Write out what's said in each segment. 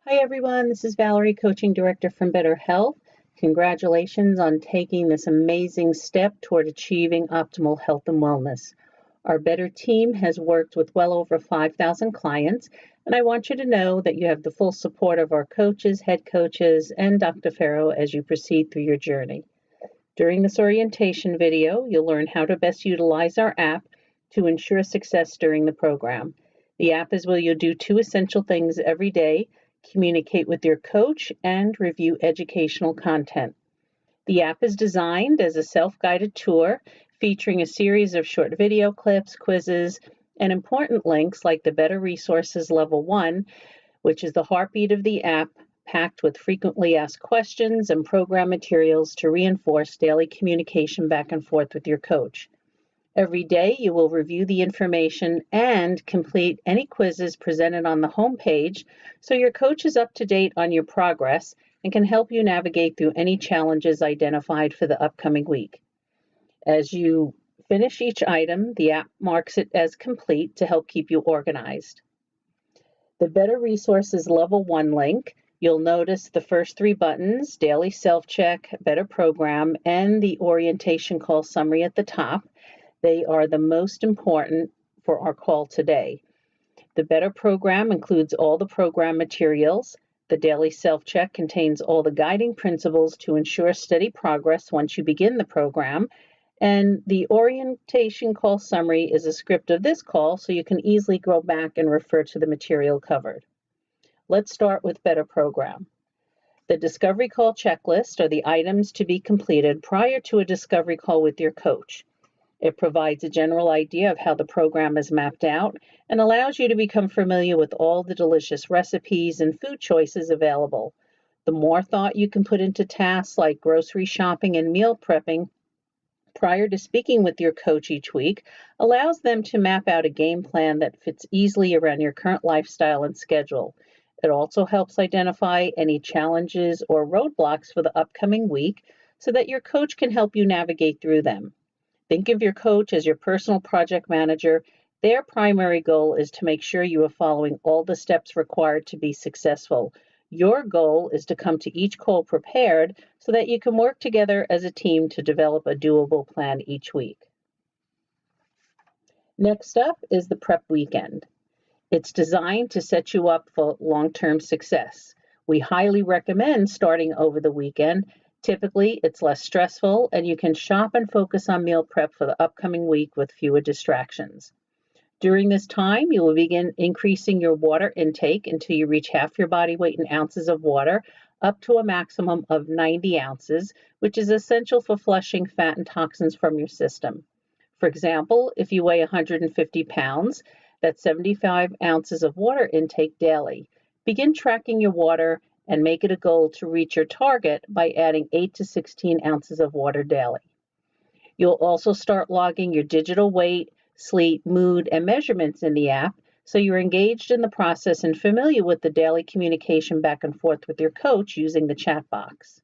Hi everyone, this is Valerie, Coaching Director from Better Health. Congratulations on taking this amazing step toward achieving optimal health and wellness. Our Better team has worked with well over 5,000 clients, and I want you to know that you have the full support of our coaches, head coaches, and Dr. Farrow as you proceed through your journey. During this orientation video, you'll learn how to best utilize our app to ensure success during the program. The app is where you'll do two essential things every day: communicate with your coach and review educational content. The app is designed as a self-guided tour featuring a series of short video clips, quizzes, and important links like the Better Resources Level 1, which is the heartbeat of the app, packed with frequently asked questions and program materials to reinforce daily communication back and forth with your coach. Every day, you will review the information and complete any quizzes presented on the home page so your coach is up to date on your progress and can help you navigate through any challenges identified for the upcoming week. As you finish each item, the app marks it as complete to help keep you organized. The Better Resources Level 1 link, you'll notice the first three buttons: Daily Self-Check, Better Program, and the Orientation Call Summary at the top. They are the most important for our call today. The Better Program includes all the program materials. The Daily Self-Check contains all the guiding principles to ensure steady progress once you begin the program. And the Orientation Call Summary is a script of this call, so you can easily go back and refer to the material covered. Let's start with Better Program. The Discovery Call Checklist are the items to be completed prior to a discovery call with your coach. It provides a general idea of how the program is mapped out and allows you to become familiar with all the delicious recipes and food choices available. The more thought you can put into tasks like grocery shopping and meal prepping prior to speaking with your coach each week allows them to map out a game plan that fits easily around your current lifestyle and schedule. It also helps identify any challenges or roadblocks for the upcoming week so that your coach can help you navigate through them. Think of your coach as your personal project manager. Their primary goal is to make sure you are following all the steps required to be successful. Your goal is to come to each call prepared so that you can work together as a team to develop a doable plan each week. Next up is the prep weekend. It's designed to set you up for long-term success. We highly recommend starting over the weekend. Typically, it's less stressful and you can shop and focus on meal prep for the upcoming week with fewer distractions. During this time, you will begin increasing your water intake until you reach half your body weight in ounces of water, up to a maximum of 90 ounces, which is essential for flushing fat and toxins from your system. For example, if you weigh 150 pounds, that's 75 ounces of water intake daily. Begin tracking your water and make it a goal to reach your target by adding 8 to 16 ounces of water daily. You'll also start logging your digital weight, sleep, mood, and measurements in the app, so you're engaged in the process and familiar with the daily communication back and forth with your coach using the chat box.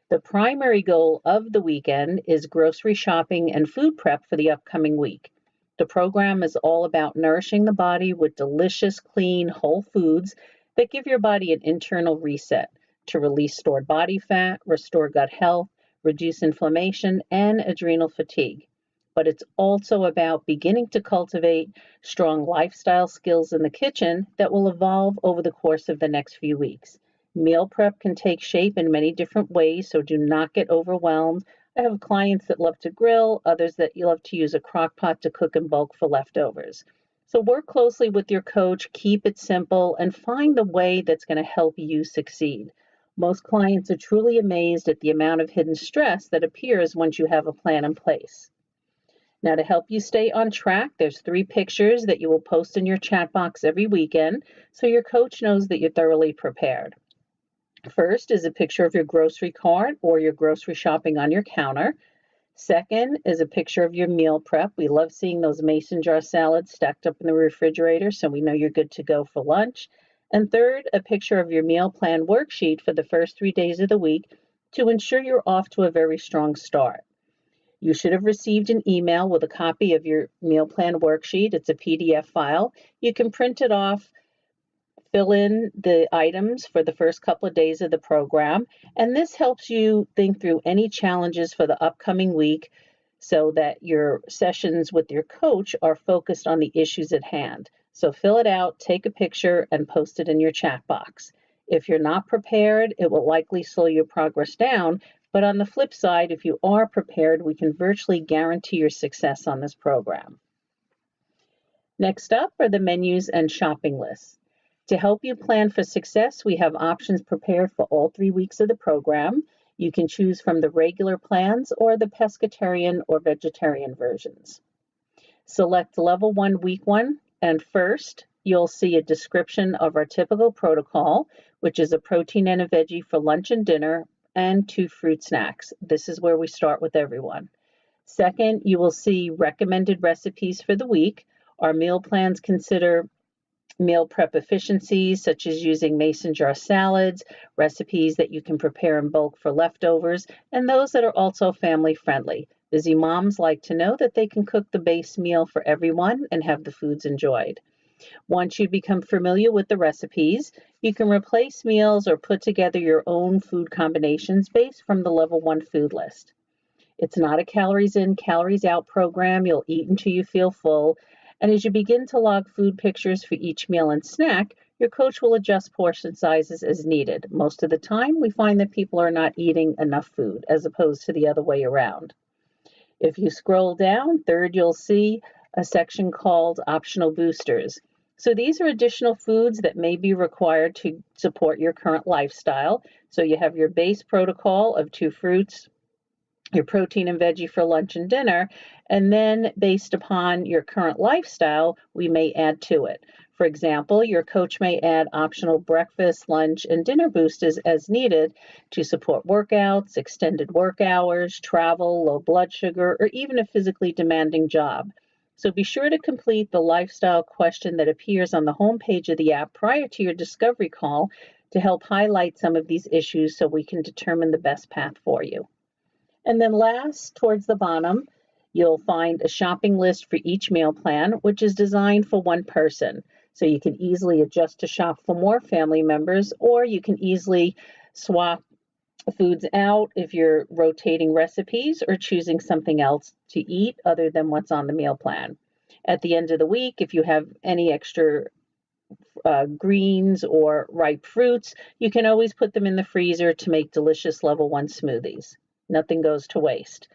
The primary goal of the weekend is grocery shopping and food prep for the upcoming week. The program is all about nourishing the body with delicious, clean, whole foods that give your body an internal reset to release stored body fat, restore gut health, reduce inflammation, and adrenal fatigue. But it's also about beginning to cultivate strong lifestyle skills in the kitchen that will evolve over the course of the next few weeks. Meal prep can take shape in many different ways, so do not get overwhelmed. I have clients that love to grill, others that love to use a crock pot to cook in bulk for leftovers. So work closely with your coach, keep it simple, and find the way that's going to help you succeed. Most clients are truly amazed at the amount of hidden stress that appears once you have a plan in place. Now, to help you stay on track, there's 3 pictures that you will post in your chat box every weekend so your coach knows that you're thoroughly prepared. First is a picture of your grocery cart or your grocery shopping on your counter. Second is a picture of your meal prep. We love seeing those mason jar salads stacked up in the refrigerator so we know you're good to go for lunch. And third, a picture of your meal plan worksheet for the first 3 days of the week to ensure you're off to a very strong start. You should have received an email with a copy of your meal plan worksheet. It's a PDF file. You can print it off, fill in the items for the first couple of days of the program, and this helps you think through any challenges for the upcoming week so that your sessions with your coach are focused on the issues at hand. So fill it out, take a picture, and post it in your chat box. If you're not prepared, it will likely slow your progress down, but on the flip side, if you are prepared, we can virtually guarantee your success on this program. Next up are the menus and shopping lists. To help you plan for success, we have options prepared for all 3 weeks of the program. You can choose from the regular plans or the pescatarian or vegetarian versions. Select Level 1 Week 1, and first, you'll see a description of our typical protocol, which is a protein and a veggie for lunch and dinner, and 2 fruit snacks. This is where we start with everyone. Second, you will see recommended recipes for the week. Our meal plans consider meal prep efficiencies, such as using mason jar salads, recipes that you can prepare in bulk for leftovers, and those that are also family friendly. Busy moms like to know that they can cook the base meal for everyone and have the foods enjoyed. Once you become familiar with the recipes, you can replace meals or put together your own food combinations based from the Level 1 food list. It's not a calories in, calories out program. You'll eat until you feel full. And as you begin to log food pictures for each meal and snack, your coach will adjust portion sizes as needed. Most of the time, we find that people are not eating enough food as opposed to the other way around. If you scroll down, third, you'll see a section called Optional Boosters. So these are additional foods that may be required to support your current lifestyle. So you have your base protocol of 2 fruits, your protein and veggie for lunch and dinner, and then based upon your current lifestyle, we may add to it. For example, your coach may add optional breakfast, lunch, and dinner boosters as needed to support workouts, extended work hours, travel, low blood sugar, or even a physically demanding job. So be sure to complete the lifestyle question that appears on the home page of the app prior to your discovery call to help highlight some of these issues so we can determine the best path for you. And then last, towards the bottom, you'll find a shopping list for each meal plan, which is designed for one person. So you can easily adjust to shop for more family members, or you can easily swap foods out if you're rotating recipes or choosing something else to eat other than what's on the meal plan. At the end of the week, if you have any extra greens or ripe fruits, you can always put them in the freezer to make delicious Level 1 smoothies. Nothing goes to waste.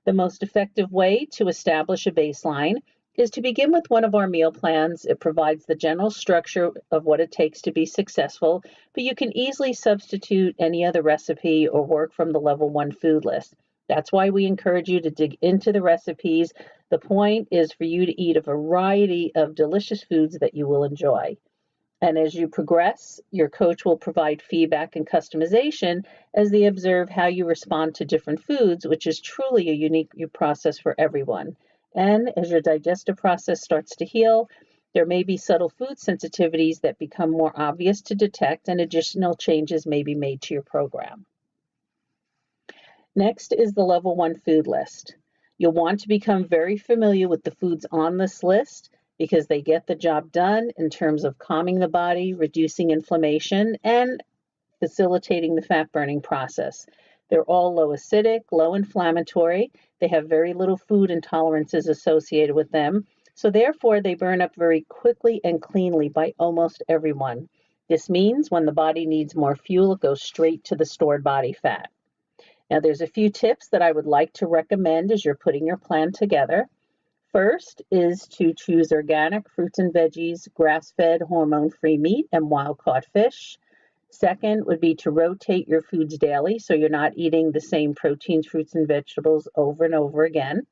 The most effective way to establish a baseline is to begin with one of our meal plans. It provides the general structure of what it takes to be successful, but you can easily substitute any other recipe or work from the Level 1 food list. That's why we encourage you to dig into the recipes. The point is for you to eat a variety of delicious foods that you will enjoy. And as you progress, your coach will provide feedback and customization as they observe how you respond to different foods, which is truly a unique process for everyone. And as your digestive process starts to heal, there may be subtle food sensitivities that become more obvious to detect, and additional changes may be made to your program. Next is the Level 1 food list. You'll want to become very familiar with the foods on this list, because they get the job done in terms of calming the body, reducing inflammation, and facilitating the fat burning process. They're all low acidic, low inflammatory. They have very little food intolerances associated with them. So therefore, they burn up very quickly and cleanly by almost everyone. This means when the body needs more fuel, it goes straight to the stored body fat. Now, there's a few tips that I would like to recommend as you're putting your plan together. First is to choose organic fruits and veggies, grass-fed, hormone-free meat, and wild-caught fish. Second would be to rotate your foods daily so you're not eating the same proteins, fruits, and vegetables over and over again.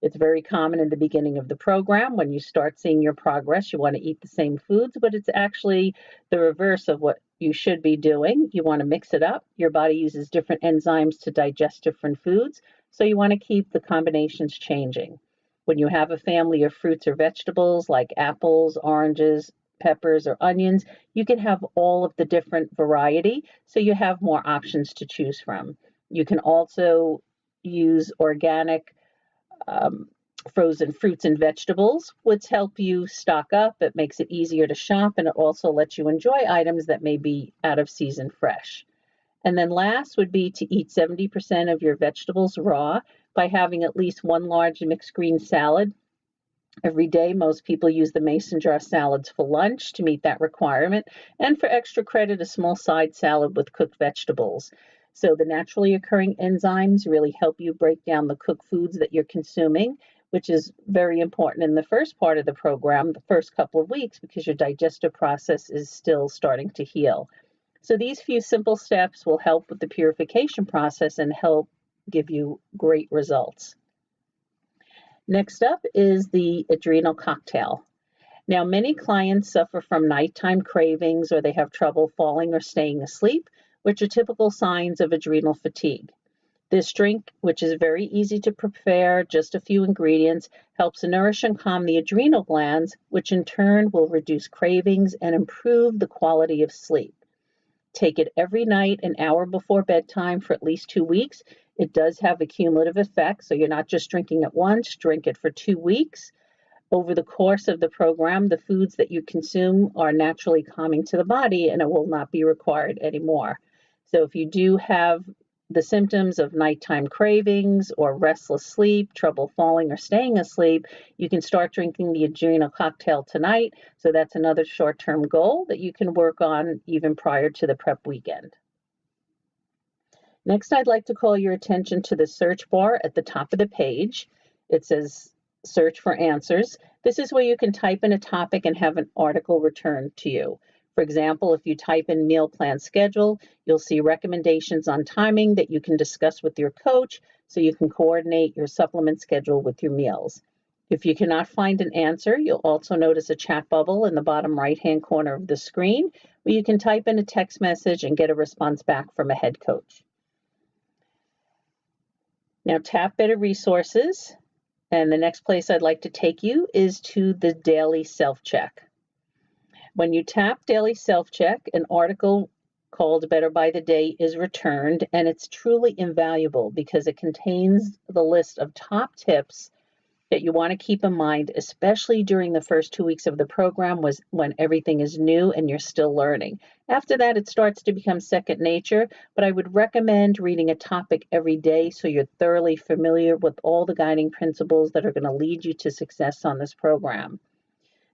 It's very common in the beginning of the program. When you start seeing your progress, you want to eat the same foods, but it's actually the reverse of what you should be doing. You want to mix it up. Your body uses different enzymes to digest different foods, so you want to keep the combinations changing. When you have a family of fruits or vegetables like apples, oranges, peppers, or onions, you can have all of the different variety, so you have more options to choose from. You can also use organic frozen fruits and vegetables, which help you stock up. It makes it easier to shop, and it also lets you enjoy items that may be out of season fresh. And then last would be to eat 70% of your vegetables raw by having at least one large mixed green salad every day. Most people use the mason jar salads for lunch to meet that requirement. And for extra credit, a small side salad with cooked vegetables. So the naturally occurring enzymes really help you break down the cooked foods that you're consuming, which is very important in the first part of the program, the first couple of weeks, because your digestive process is still starting to heal. So these few simple steps will help with the purification process and help give you great results. Next up is the Adrenal Cocktail. Now, many clients suffer from nighttime cravings, or they have trouble falling or staying asleep, which are typical signs of adrenal fatigue. This drink, which is very easy to prepare, just a few ingredients, helps nourish and calm the adrenal glands, which in turn will reduce cravings and improve the quality of sleep. Take it every night, an hour before bedtime for at least 2 weeks. It does have a cumulative effect, so you're not just drinking it once, drink it for 2 weeks. Over the course of the program, the foods that you consume are naturally calming to the body, and it will not be required anymore. So if you do have the symptoms of nighttime cravings or restless sleep, trouble falling or staying asleep, you can start drinking the Adrenal Cocktail tonight. So that's another short-term goal that you can work on even prior to the prep weekend. Next, I'd like to call your attention to the search bar at the top of the page. It says search for answers. This is where you can type in a topic and have an article returned to you. For example, if you type in meal plan schedule, you'll see recommendations on timing that you can discuss with your coach so you can coordinate your supplement schedule with your meals. If you cannot find an answer, you'll also notice a chat bubble in the bottom right-hand corner of the screen where you can type in a text message and get a response back from a head coach. Now tap Better Resources, and the next place I'd like to take you is to the Daily Self-Check. When you tap Daily Self-Check, an article called Better by the Day is returned, and it's truly invaluable because it contains the list of top tips that you want to keep in mind, especially during the first 2 weeks of the program when everything is new and you're still learning. After that, it starts to become second nature, but I would recommend reading a topic every day so you're thoroughly familiar with all the guiding principles that are going to lead you to success on this program.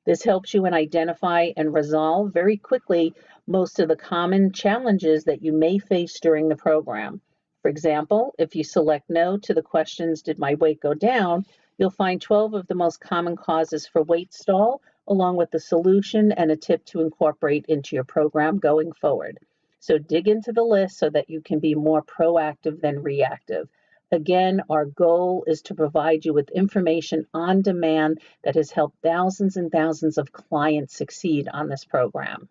This helps you identify and resolve very quickly most of the common challenges that you may face during the program. For example, if you select no to the questions, did my weight go down? You'll find 12 of the most common causes for weight stall, along with the solution and a tip to incorporate into your program going forward. So dig into the list so that you can be more proactive than reactive. Again, our goal is to provide you with information on demand that has helped thousands and thousands of clients succeed on this program.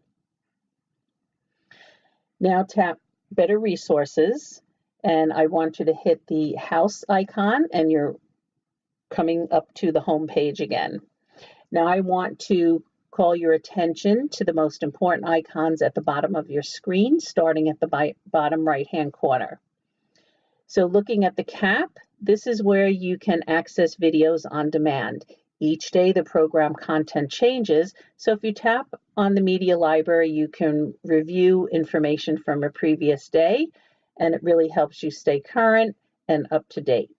Now tap Better Resources, and I want you to hit the house icon, and you're coming up to the home page again. Now I want to call your attention to the most important icons at the bottom of your screen, starting at the bottom right-hand corner. So looking at the cap, this is where you can access videos on demand. Each day the program content changes, so if you tap on the media library, you can review information from a previous day, and it really helps you stay current and up to date.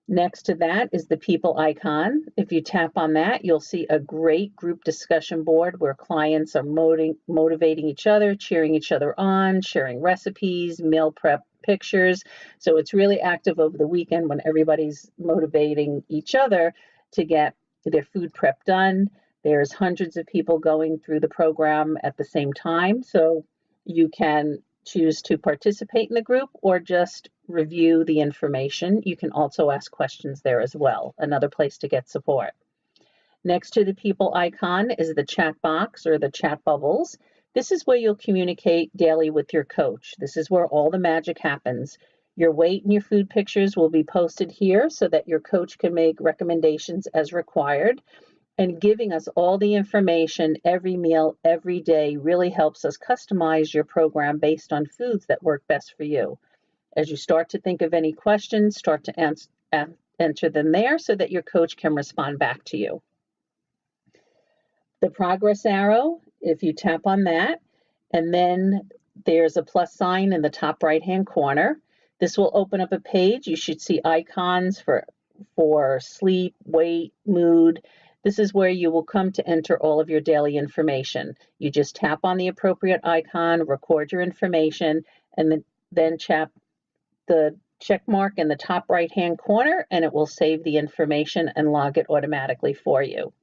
Next to that is the people icon. If you tap on that, you'll see a great group discussion board where clients are motivating each other, cheering each other on, sharing recipes, meal prep pictures. So it's really active over the weekend when everybody's motivating each other to get their food prep done. There's hundreds of people going through the program at the same time, so you can choose to participate in the group or just review the information. You can also ask questions there as well, another place to get support. Next to the people icon is the chat box or the chat bubbles. This is where you'll communicate daily with your coach. This is where all the magic happens. Your weight and your food pictures will be posted here so that your coach can make recommendations as required. And giving us all the information every meal, every day really helps us customize your program based on foods that work best for you. As you start to think of any questions, start to enter them there so that your coach can respond back to you. The progress arrow, if you tap on that, and then there's a plus sign in the top right-hand corner. This will open up a page. You should see icons for sleep, weight, mood. This is where you will come to enter all of your daily information. You just tap on the appropriate icon, record your information, and then tap the check mark in the top right-hand corner, and it will save the information and log it automatically for you.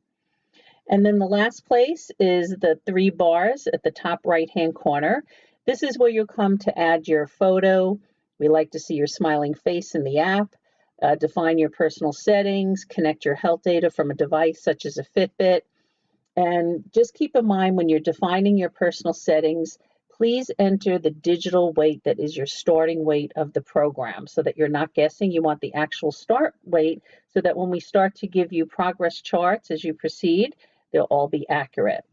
And then the last place is the 3 bars at the top right-hand corner. This is where you'll come to add your photo. We like to see your smiling face in the app, define your personal settings, connect your health data from a device such as a Fitbit. And just keep in mind when you're defining your personal settings, please enter the digital weight that is your starting weight of the program so that you're not guessing. You want the actual start weight so that when we start to give you progress charts as you proceed, they'll all be accurate.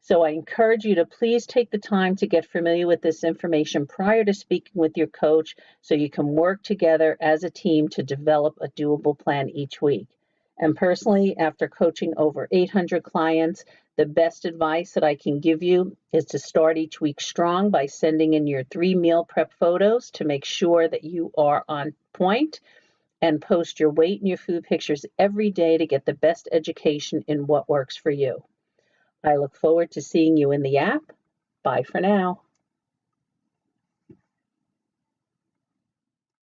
So I encourage you to please take the time to get familiar with this information prior to speaking with your coach so you can work together as a team to develop a doable plan each week. And personally, after coaching over 800 clients, the best advice that I can give you is to start each week strong by sending in your 3 meal prep photos to make sure that you are on point, and post your weight and your food pictures every day to get the best education in what works for you. I look forward to seeing you in the app. Bye for now.